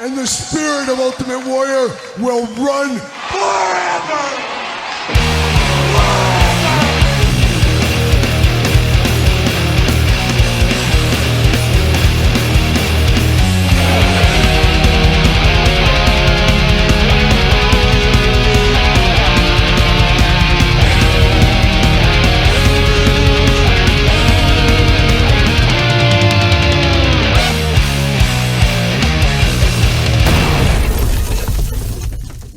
and the spirit of Ultimate Warrior will run forever!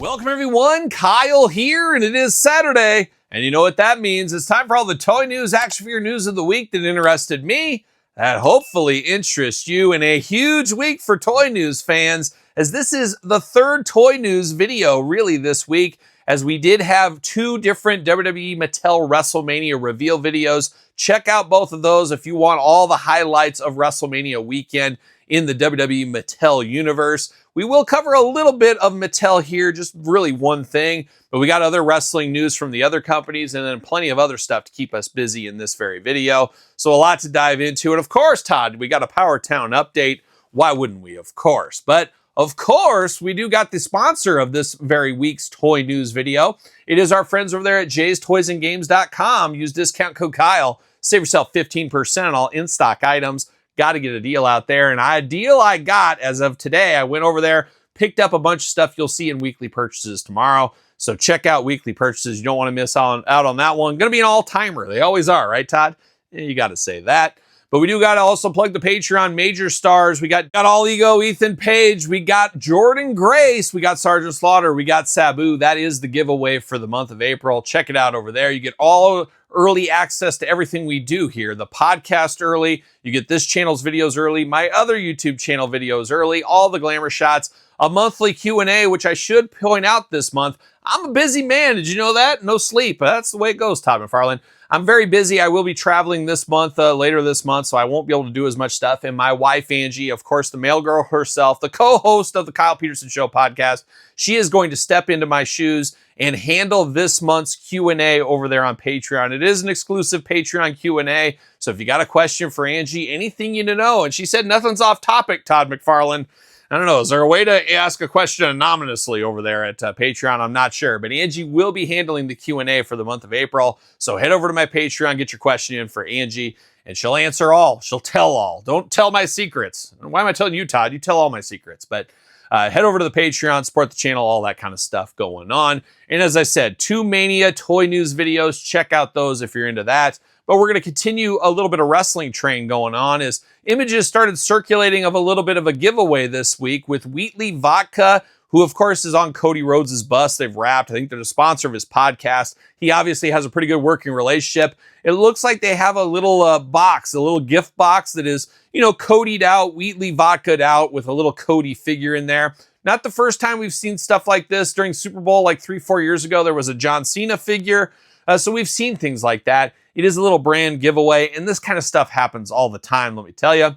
Welcome everyone, Kyle here, and it is Saturday, and you know what that means. It's time for all the toy news, action figure news of the week that interested me, that hopefully interests you, and a huge week for toy news fans, as this is the third toy news video really this week, as we did have two different WWE Mattel Wrestlemania reveal videos. Check out both of those if you want all the highlights of Wrestlemania weekend in the WWE Mattel universe. We will cover a little bit of Mattel here, just really one thing, but we got other wrestling news from the other companies and then plenty of other stuff to keep us busy in this very video. So a lot to dive into. And of course, Todd, we got a Power Town update. Why wouldn't we? Of course. But of course, we do got the sponsor of this very week's toy news video. It is our friends over there at Jay'sToysAndGames.com. Use discount code Kyle. Save yourself 15% on all in-stock items. Got to get a deal out there. And a deal I got as of today. I went over there, picked up a bunch of stuff you'll see in weekly purchases tomorrow. So check out weekly purchases. You don't want to miss out on that one. Going to be an all-timer. They always are, right, Todd? Yeah, you got to say that. But we do got to also plug the Patreon major stars. We got All Ego, Ethan Page. We got Jordan Grace. We got Sergeant Slaughter. We got Sabu. That is the giveaway for the month of April. Check it out over there. You get all early access to everything we do here. The podcast early. You get this channel's videos early. My other YouTube channel videos early. All the glamour shots. A monthly Q&A, which I should point out this month. I'm a busy man. Did you know that? No sleep. That's the way it goes, Todd McFarlane. I'm very busy. I will be traveling this month, later this month, so I won't be able to do as much stuff. And my wife, Angie, of course, the mail girl herself, the co-host of the Kyle Peterson Show podcast, she is going to step into my shoes and handle this month's Q&A over there on Patreon. It is an exclusive Patreon Q&A, so if you got a question for Angie, anything you need to know, and she said nothing's off topic, Todd McFarlane. I don't know, is there a way to ask a question anonymously over there at Patreon? I'm not sure, but Angie will be handling the Q&A for the month of April. So head over to my Patreon, get your question in for Angie, and she'll answer all. She'll tell all. Don't tell my secrets. Why am I telling you, Todd? You tell all my secrets. But head over to the Patreon, support the channel, all that kind of stuff going on. And as I said, two Mania toy news videos. Check out those if you're into that. But we're going to continue a little bit of wrestling train going on as images started circulating of a little bit of a giveaway this week with Wheatley Vodka, who of course is on Cody Rhodes' bus. They've wrapped. I think they're the sponsor of his podcast. He obviously has a pretty good working relationship. It looks like they have a little box, a little gift box that is, you know, Cody'd out, Wheatley Vodka'd out with a little Cody figure in there. Not the first time we've seen stuff like this. During Super Bowl like 3-4 years ago, there was a John Cena figure. So we've seen things like that. It is a little brand giveaway, and this kind of stuff happens all the time, let me tell you.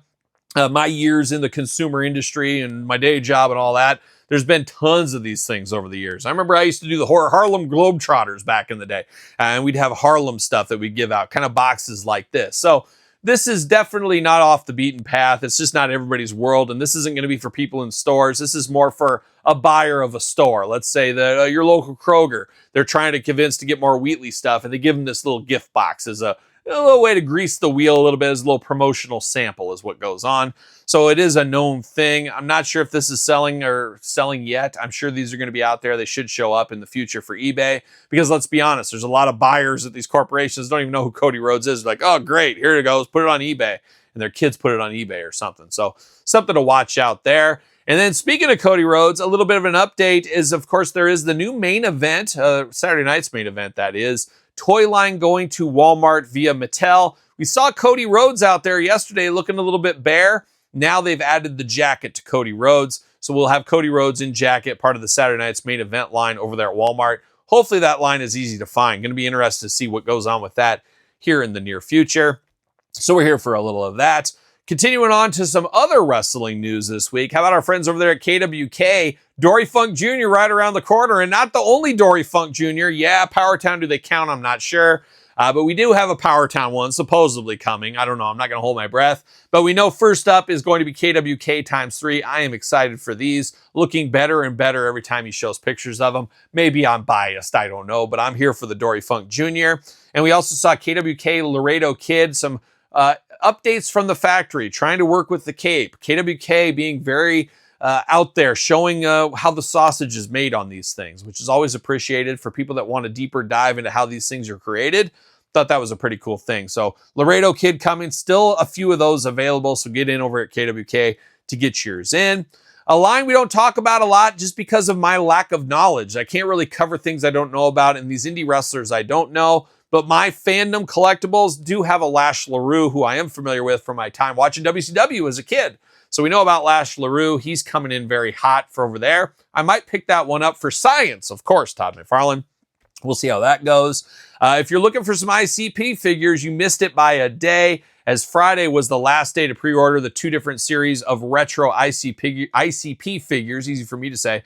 My years in the consumer industry and my day job and all that, there's been tons of these things over the years. I remember I used to do the Harlem Globetrotters back in the day, and we'd have Harlem stuff that we'd give out, kind of boxes like this. So this is definitely not off the beaten path. It's just not everybody's world, and this isn't going to be for people in stores. This is more for a buyer of a store. Let's say that your local Kroger, they're trying to convince to get more Wheatley stuff, and they give them this little gift box as a little way to grease the wheel a little bit, as a little promotional sample is what goes on. So it is a known thing. I'm not sure if this is selling yet. I'm sure these are going to be out there. They should show up in the future for eBay, because let's be honest, there's a lot of buyers at these corporations don't even know who Cody Rhodes is. They're like, oh, great, here it goes, put it on eBay. And their kids put it on eBay or something. So something to watch out there. And then speaking of Cody Rhodes, a little bit of an update is, of course, there is the new main event, Saturday night's main event, that is, toy line going to Walmart via Mattel. We saw Cody Rhodes out there yesterday looking a little bit bare. Now they've added the jacket to Cody Rhodes. So we'll have Cody Rhodes in jacket, part of the Saturday night's main event line over there at Walmart. Hopefully that line is easy to find. Going to be interested to see what goes on with that here in the near future. So we're here for a little of that. Continuing on to some other wrestling news this week. How about our friends over there at KWK? Dory Funk Jr. right around the corner, and not the only Dory Funk Jr. Yeah, Power Town, do they count? I'm not sure. But we do have a Power Town one supposedly coming. I don't know. I'm not going to hold my breath. But we know first up is going to be KWK ×3. I am excited for these. Looking better and better every time he shows pictures of them. Maybe I'm biased. I don't know. But I'm here for the Dory Funk Jr. And we also saw KWK Laredo Kid, some updates from the factory, trying to work with the Cape. KWK being very out there, showing how the sausage is made on these things, which is always appreciated for people that want a deeper dive into how these things are created. Thought that was a pretty cool thing. So Laredo Kid coming, still a few of those available, so get in over at KWK to get yours in. A line we don't talk about a lot just because of my lack of knowledge. I can't really cover things I don't know about, and these indie wrestlers I don't know. But my fandom collectibles do have a Lash LaRue, who I am familiar with from my time watching WCW as a kid. So we know about Lash LaRue. He's coming in very hot for over there. I might pick that one up for science, of course, Todd McFarlane. We'll see how that goes. If you're looking for some ICP figures, you missed it by a day, as Friday was the last day to pre-order the 2 different series of retro ICP figures, easy for me to say,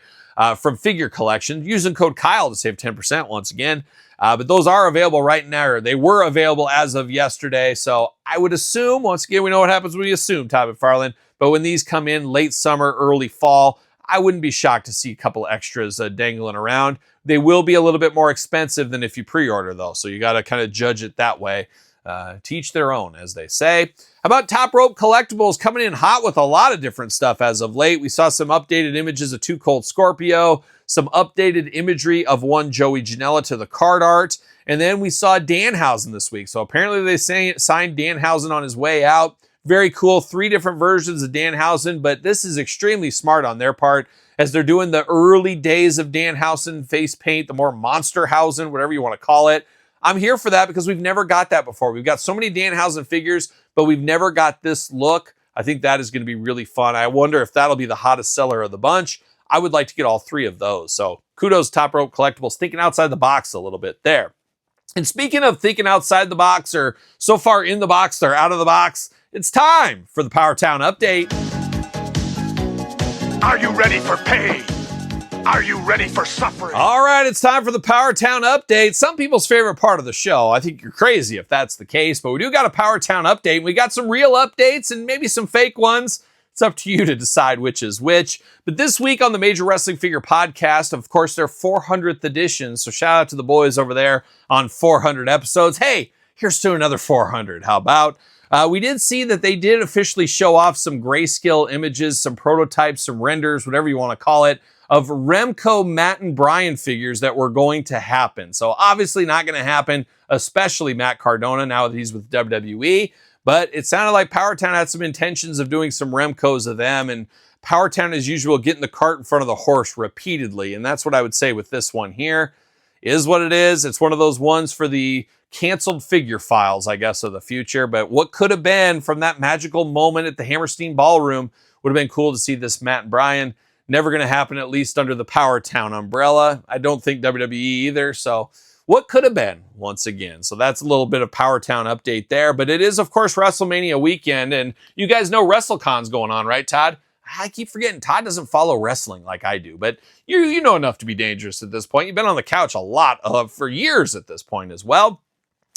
from Figure Collection, using code Kyle to save 10% once again. But those are available right now. They were available as of yesterday. So I would assume, once again, we know what happens when you assume, Todd McFarlane. But when these come in late summer, early fall, I wouldn't be shocked to see a couple extras dangling around. They will be a little bit more expensive than if you pre-order, though. So you got to kind of judge it that way. Teach their own, as they say. How about Top Rope Collectibles coming in hot with a lot of different stuff as of late? We saw some updated images of 2 Cold Scorpio, some updated imagery of 1 Joey Janela to the card art, and then we saw Danhausen this week. So apparently they signed Danhausen on his way out. Very cool. 3 different versions of Danhausen, but this is extremely smart on their part, as they're doing the early days of Danhausen face paint, the more Monsterhausen, whatever you want to call it. I'm here for that because we've never got that before. We've got so many Danhausen figures, but we've never got this look. I think that is going to be really fun. I wonder if that'll be the hottest seller of the bunch. I would like to get all 3 of those. So kudos, Top Rope Collectibles, thinking outside the box a little bit there. And speaking of thinking outside the box, or so far in the box, they're out of the box, it's time for the Power Town Update. Are you ready for pain? Are you ready for suffering? All right, it's time for the Power Town Update. Some people's favorite part of the show. I think you're crazy if that's the case, but we do got a Power Town Update. We got some real updates and maybe some fake ones. It's up to you to decide which is which. But this week on the Major Wrestling Figure Podcast, of course, their 400th edition. So shout out to the boys over there on 400 episodes. Hey, here's to another 400. How about? We did see that they did officially show off some grayscale images, some prototypes, some renders, whatever you want to call it, of Remco, Matt, and Brian figures that were going to happen. So obviously not going to happen, especially Matt Cardona now that he's with WWE. But it sounded like Power Town had some intentions of doing some Remcos of them, and Power Town, as usual, getting the cart in front of the horse repeatedly. And that's what I would say with this one here. Is what it is. It's one of those ones for the canceled figure files, I guess, of the future. But what could have been from that magical moment at the Hammerstein Ballroom would have been cool to see this Matt and Brian. Never going to happen, at least under the Power Town umbrella. I don't think WWE either. So what could have been, once again. So that's a little bit of Power Town update there. But it is, of course, WrestleMania weekend. And you guys know WrestleCon's going on, right, Todd? I keep forgetting Todd doesn't follow wrestling like I do. But you know enough to be dangerous at this point. You've been on the couch a lot for years at this point as well.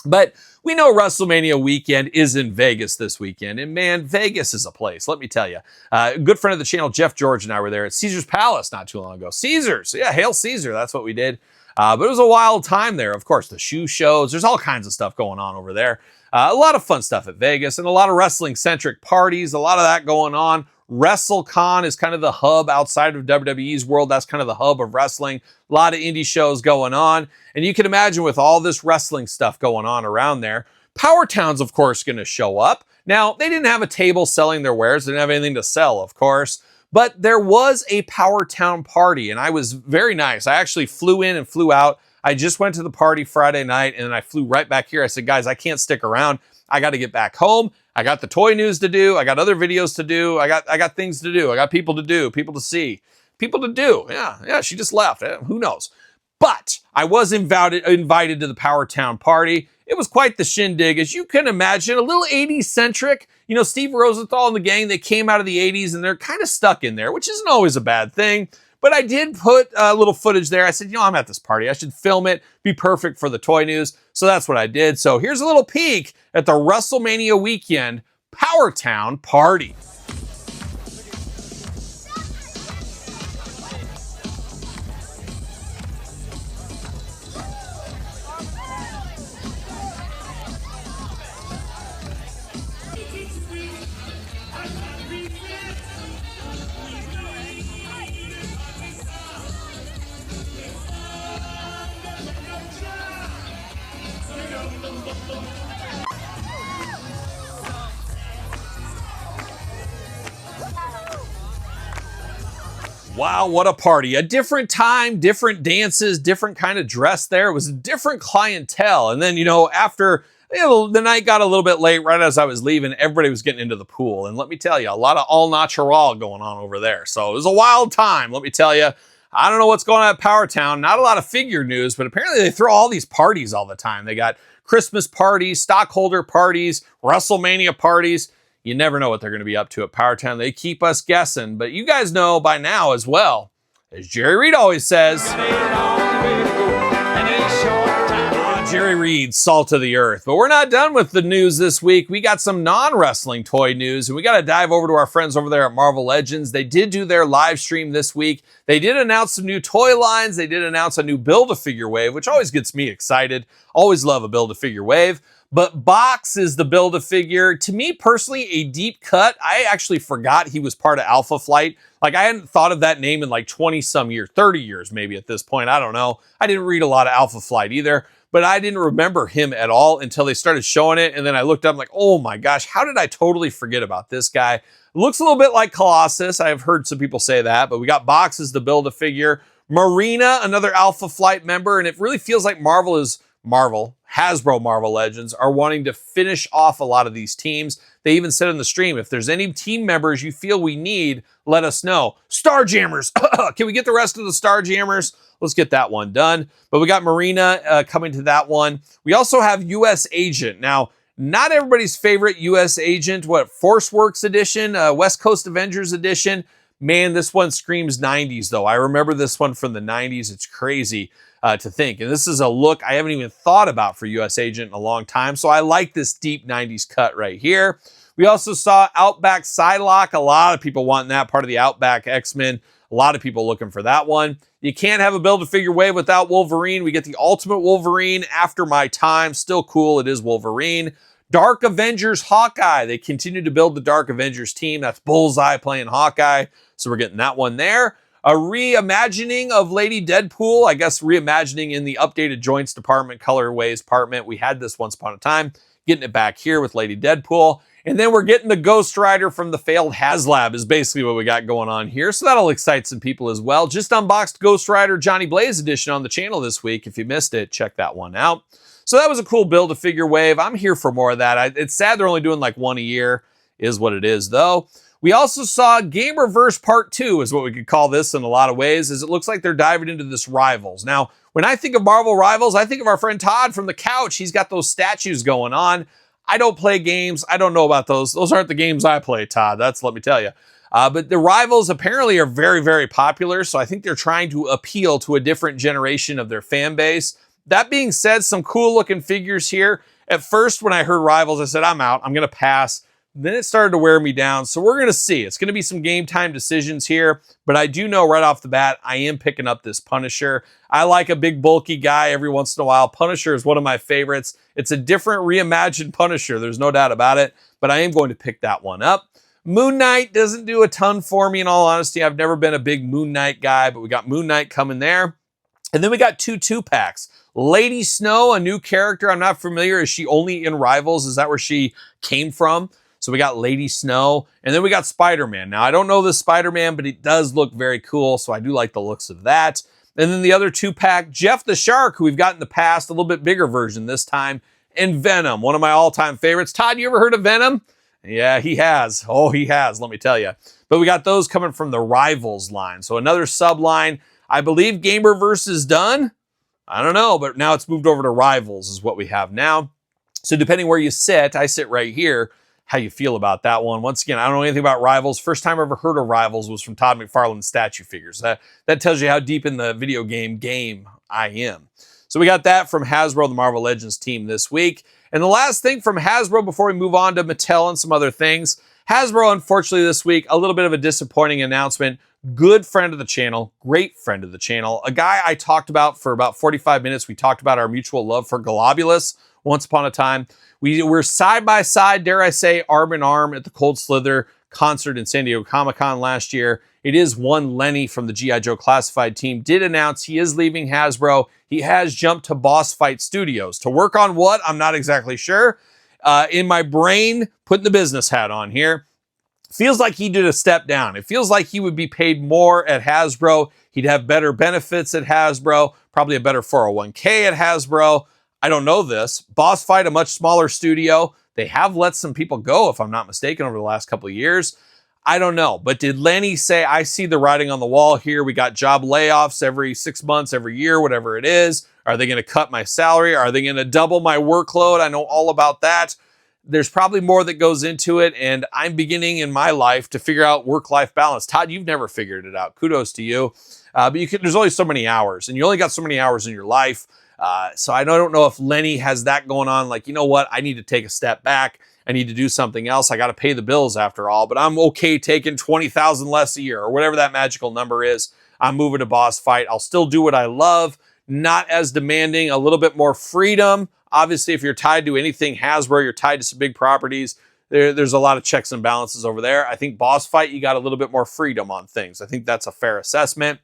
But we know WrestleMania weekend is in Vegas this weekend. And man, Vegas is a place, let me tell you. A good friend of the channel, Jeff George, and I were there at Caesar's Palace not too long ago. Caesars, yeah, Hail Caesar, that's what we did. But it was a wild time there. Of course, the shoe shows, there's all kinds of stuff going on over there. A lot of fun stuff at Vegas and a lot of wrestling-centric parties, a lot of that going on. WrestleCon is kind of the hub outside of WWE's world. That's kind of the hub of wrestling. A lot of indie shows going on. And you can imagine with all this wrestling stuff going on around there, Power Town's, of course, going to show up. Now, they didn't have a table selling their wares. They didn't have anything to sell, of course. But there was a Power Town party, and I was very nice. I actually flew in and flew out. I just went to the party Friday night, and then I flew right back here. I said, guys, I can't stick around. I got to get back home. I got the toy news to do. I got other videos to do. I got things to do. I got people to do, people to see, people to do. Yeah, she just left. Who knows? But I was invited to the Power Town party. It was quite the shindig, as you can imagine, a little 80s centric. You know, Steve Rosenthal and the gang, they came out of the 80s and they're kind of stuck in there, which isn't always a bad thing. But I did put a little footage there. I said, I'm at this party. I should film it, be perfect for the toy news. So that's what I did. So here's a little peek at the WrestleMania weekend Power Town party. Wow, what a party. A different time, different dances, different kind of dress there. It was a different clientele. And then, after the night got a little bit late, right as I was leaving, everybody was getting into the pool. And let me tell you, a lot of all natural going on over there. So it was a wild time, let me tell you. I don't know what's going on at Power Town. Not a lot of figure news, but apparently they throw all these parties all the time. They got Christmas parties, stockholder parties, WrestleMania parties. You never know what they're going to be up to at Power Town. They keep us guessing, but you guys know by now as well, as Jerry Reed always says, Jerry Reed, salt of the earth. But we're not done with the news this week. We got some non-wrestling toy news, and we got to dive over to our friends over there at Marvel Legends. They did do their live stream this week. They did announce some new toy lines. They did announce a new Build-A-Figure wave, which always gets me excited. Always love a Build-A-Figure wave. But Box is the Build-A-Figure. To me personally, a deep cut. I actually forgot he was part of Alpha Flight. Like, I hadn't thought of that name in like 20 some years, 30 years maybe at this point. I don't know. I didn't read a lot of Alpha Flight either, but I didn't remember him at all until they started showing it. And then I looked up like, oh my gosh, how did I totally forget about this guy? Looks a little bit like Colossus. I've heard some people say that, but we got Box as the Build-A-Figure. Marina, another Alpha Flight member. And it really feels like Hasbro Marvel Legends are wanting to finish off a lot of these teams. They even said in the stream, if there's any team members you feel we need, let us know. Starjammers. Can we get the rest of the Starjammers? Let's get that one done. But we got Marina coming to that one. We also have US Agent. Now, not everybody's favorite US Agent. ForceWorks Edition, West Coast Avengers Edition. Man, this one screams 90s, though. I remember this one from the 90s. It's crazy to think. And this is a look I haven't even thought about for US Agent in a long time. So I like this deep 90s cut right here. We also saw Outback Psylocke. A lot of people wanting that part of the Outback X-Men. A lot of people looking for that one. You can't have a Build-A-Figure wave without Wolverine. We get the Ultimate Wolverine After My Time. Still cool. It is Wolverine. Dark Avengers Hawkeye. They continue to build the Dark Avengers team. That's Bullseye playing Hawkeye. So we're getting that one there. A reimagining of Lady Deadpool. I guess reimagining in the updated joints department, colorways department. We had this once upon a time. Getting it back here with Lady Deadpool. And then we're getting the Ghost Rider from the failed HasLab is basically what we got going on here. So that'll excite some people as well. Just unboxed Ghost Rider Johnny Blaze edition on the channel this week. If you missed it, check that one out. So that was a cool Build-A-Figure wave. I'm here for more of that. It's sad they're only doing like one a year. Is what it is though. We also saw Gamerverse Part 2 is what we could call this in a lot of ways, as it looks like they're diving into this Rivals. Now, when I think of Marvel Rivals, I think of our friend Todd from the couch. He's got those statues going on. I don't play games. I don't know about those. Those aren't the games I play, Todd. Let me tell you. But the Rivals apparently are very, very popular. So I think they're trying to appeal to a different generation of their fan base. That being said, some cool looking figures here. At first, when I heard Rivals, I said, I'm out. I'm going to pass. Then it started to wear me down. So we're going to see. It's going to be some game time decisions here. But I do know right off the bat, I am picking up this Punisher. I like a big bulky guy every once in a while. Punisher is one of my favorites. It's a different reimagined Punisher. There's no doubt about it. But I am going to pick that one up. Moon Knight doesn't do a ton for me in all honesty. I've never been a big Moon Knight guy. But we got Moon Knight coming there. And then we got two 2-packs. Lady Snow, a new character. I'm not familiar. Is she only in Rivals? Is that where she came from? So we got Lady Snow, and then we got Spider-Man. Now, I don't know this Spider-Man, but it does look very cool, so I do like the looks of that. And then the other 2-pack, Jeff the Shark, who we've got in the past, a little bit bigger version this time, and Venom, one of my all-time favorites. Todd, you ever heard of Venom? Yeah, he has. Oh, he has, let me tell you. But we got those coming from the Rivals line. So another sub-line. I believe Gamerverse is done. I don't know, but now it's moved over to Rivals is what we have now. So depending where you sit, I sit right here. how you feel about that one. Once again, I don't know anything about Rivals. First time I ever heard of Rivals was from Todd McFarlane's statue figures. That tells you how deep in the video game I am. So we got that from Hasbro, the Marvel Legends team this week. And the last thing from Hasbro before we move on to Mattel and some other things. Hasbro, unfortunately, this week, a little bit of a disappointing announcement. Good friend of the channel, great friend of the channel, a guy I talked about for about 45 minutes. We talked about our mutual love for Globulus once upon a time. We were side by side, dare I say, arm in arm at the Cold Slither concert in San Diego Comic-Con last year. It is one Lenny from the G.I. Joe Classified team did announce he is leaving Hasbro. He has jumped to Boss Fight Studios. To work on what? I'm not exactly sure. In my brain, putting the business hat on here, feels like he did a step down. It feels like he would be paid more at Hasbro. He'd have better benefits at Hasbro, probably a better 401k at Hasbro. I don't know this. Boss Fight, a much smaller studio. They have let some people go, if I'm not mistaken, over the last couple of years. I don't know. But did Lenny say, I see the writing on the wall here. We got job layoffs every 6 months, every year, whatever it is. Are they going to cut my salary? Are they going to double my workload? I know all about that. There's probably more that goes into it, and I'm beginning in my life to figure out work-life balance. Todd, you've never figured it out. Kudos to you. But there's only so many hours, and you only got so many hours in your life. So I don't know if Lenny has that going on. Like, you know what? I need to take a step back. I need to do something else. I got to pay the bills after all, but I'm okay taking 20,000 less a year or whatever that magical number is. I'm moving to Boss Fight. I'll still do what I love. Not as demanding, a little bit more freedom. Obviously, if you're tied to anything Hasbro, you're tied to some big properties. There's a lot of checks and balances over there. I think Boss Fight, you got a little bit more freedom on things. I think that's a fair assessment.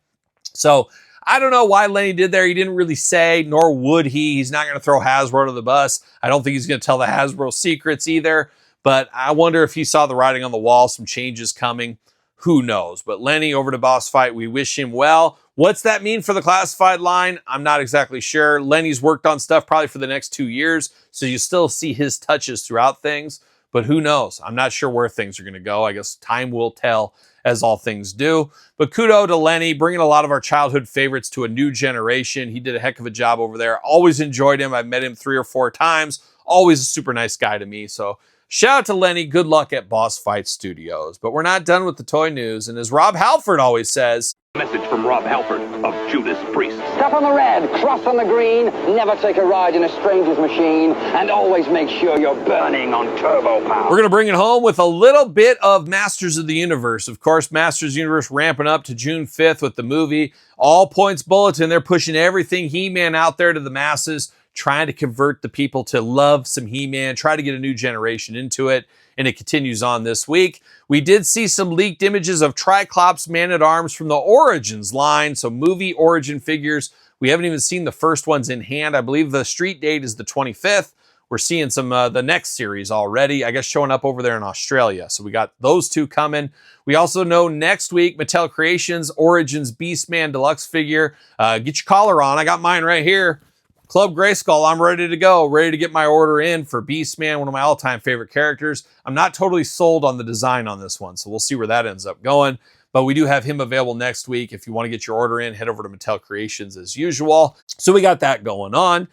So I don't know why Lenny did there. He didn't really say, nor would he. He's not going to throw Hasbro to the bus. I don't think he's going to tell the Hasbro secrets either. But I wonder if he saw the writing on the wall, some changes coming. Who knows? But Lenny over to Boss Fight, we wish him well. What's that mean for the classified line? I'm not exactly sure. Lenny's worked on stuff probably for the next 2 years, so you still see his touches throughout things. But who knows? I'm not sure where things are going to go. I guess time will tell, as all things do. But kudos to Lenny, bringing a lot of our childhood favorites to a new generation. He did a heck of a job over there. Always enjoyed him. I've met him 3 or 4 times. Always a super nice guy to me. So shout out to Lenny. Good luck at Boss Fight Studios. But we're not done with the toy news. And as Rob Halford always says, message from Rob Halford of Judas Priest. Step on the red, cross on the green, never take a ride in a stranger's machine, and always make sure you're burning on turbo power. We're going to bring it home with a little bit of Masters of the Universe. Of course, Masters of the Universe ramping up to June 5th with the movie. All Points Bulletin, they're pushing everything He-Man out there to the masses, trying to convert the people to love some He-Man, try to get a new generation into it, and it continues on this week. We did see some leaked images of Triclops Man-at-Arms from the Origins line, so movie origin figures. We haven't even seen the first ones in hand. I believe the street date is the 25th. We're seeing some the next series already, I guess, showing up over there in Australia. So we got those 2 coming. We also know next week, Mattel Creations Origins Beastman Deluxe figure. Get your collar on. I got mine right here. Club Grayskull, I'm ready to go. Ready to get my order in for Beastman, one of my all-time favorite characters. I'm not totally sold on the design on this one, so we'll see where that ends up going. But we do have him available next week. If you want to get your order in, head over to Mattel Creations as usual. So we got that going on.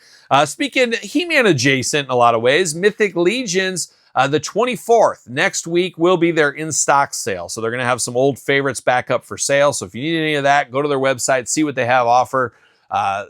Speaking He-Man adjacent in a lot of ways, Mythic Legions, the 24th, next week will be their in-stock sale. So they're going to have some old favorites back up for sale. So if you need any of that, go to their website, see what they have offer.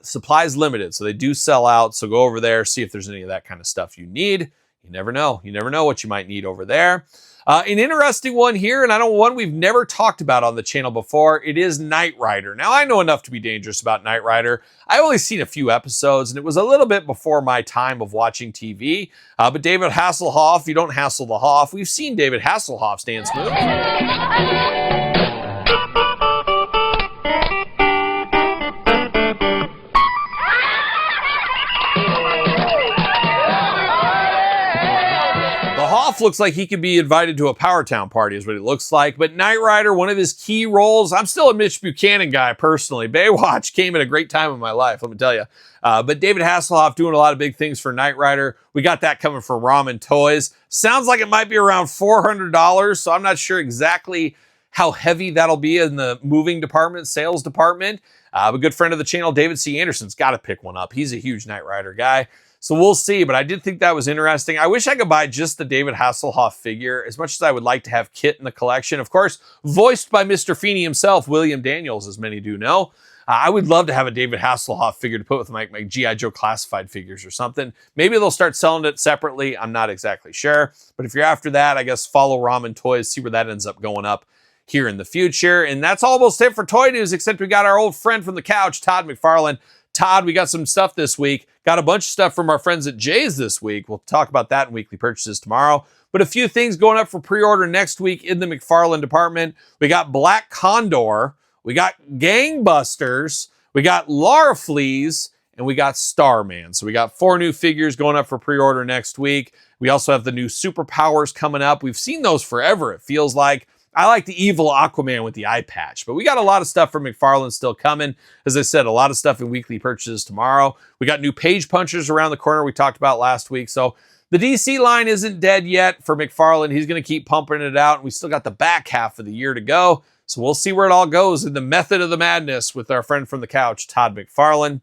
Supplies limited, so they do sell out. So go over there, see if there's any of that kind of stuff you need. You never know. You never know what you might need over there. An interesting one here, and one we've never talked about on the channel before. It is Knight Rider. Now, I know enough to be dangerous about Knight Rider. I've only seen a few episodes, and it was a little bit before my time of watching TV. But David Hasselhoff, you don't hassle the Hoff. We've seen David Hasselhoff's dance moves. Looks like he could be invited to a Power Town party is what it looks like. But Knight Rider, one of his key roles, I'm still a Mitch Buchanan guy personally. Baywatch came at a great time in my life, let me tell you. But David Hasselhoff doing a lot of big things for Knight Rider. We got that coming from Ramen Toys. Sounds like it might be around $400, so I'm not sure exactly how heavy that'll be in the moving department, sales department. A good friend of the channel, David C. Anderson's got to pick one up. He's a huge Knight Rider guy. So we'll see, but I did think that was interesting. I wish I could buy just the David Hasselhoff figure, as much as I would like to have Kit in the collection. Of course, voiced by Mr. Feeney himself, William Daniels, as many do know. I would love to have a David Hasselhoff figure to put with my G.I. Joe classified figures or something. Maybe they'll start selling it separately. I'm not exactly sure. But if you're after that, I guess follow Ramen Toys, see where that ends up going up here in the future. And that's almost it for toy news, except we got our old friend from the couch, Todd McFarlane. Todd, we got some stuff this week. Got a bunch of stuff from our friends at Jay's this week. We'll talk about that in weekly purchases tomorrow. But a few things going up for pre-order next week in the McFarlane department. We got Black Condor. We got Gangbusters. We got Larfleeze. And we got Starman. So we got 4 new figures going up for pre-order next week. We also have the new Superpowers coming up. We've seen those forever, it feels like. I like the evil Aquaman with the eye patch, but we got a lot of stuff from McFarlane still coming. As I said, a lot of stuff in weekly purchases tomorrow. We got new Page Punchers around the corner we talked about last week. So the DC line isn't dead yet for McFarlane. He's going to keep pumping it out, and we still got the back half of the year to go. So we'll see where it all goes in the method of the madness with our friend from the couch, Todd McFarlane.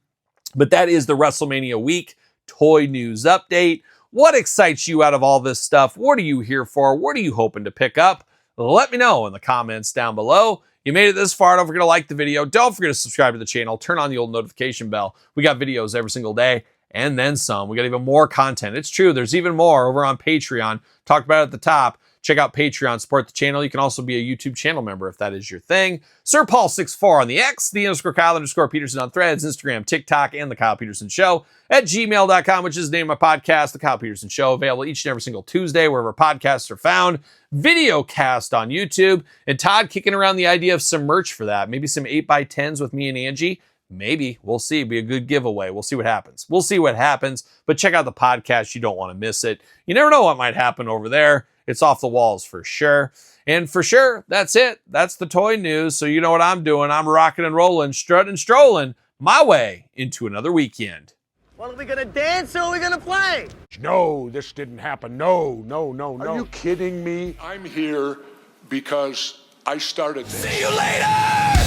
But that is the WrestleMania week toy news update. What excites you out of all this stuff? What are you here for? What are you hoping to pick up? Let me know in the comments down below. You made it this far. Don't forget to like the video. Don't forget to subscribe to the channel. Turn on the old notification bell. We got videos every single day and then some. We got even more content. It's true. There's even more over on Patreon. Talked about it at the top. Check out Patreon. Support the channel. You can also be a YouTube channel member if that is your thing. Sir Paul64 on the X, _Kyle_Peterson on Threads, Instagram, TikTok, and The Kyle Peterson Show at gmail.com, which is the name of my podcast, The Kyle Peterson Show, available each and every single Tuesday, wherever podcasts are found. Video cast on YouTube. And Todd kicking around the idea of some merch for that. Maybe some 8x10s with me and Angie. Maybe. We'll see. It'd be a good giveaway. We'll see what happens. We'll see what happens. But check out the podcast. You don't want to miss it. You never know what might happen over there. It's off the walls for sure. And for sure, that's it. That's the toy news. So you know what I'm doing. I'm rocking and rolling, strutting and strolling my way into another weekend. Well, are we gonna dance or are we gonna play? No, this didn't happen. No. Are you kidding me? I'm here because I started this. See you later!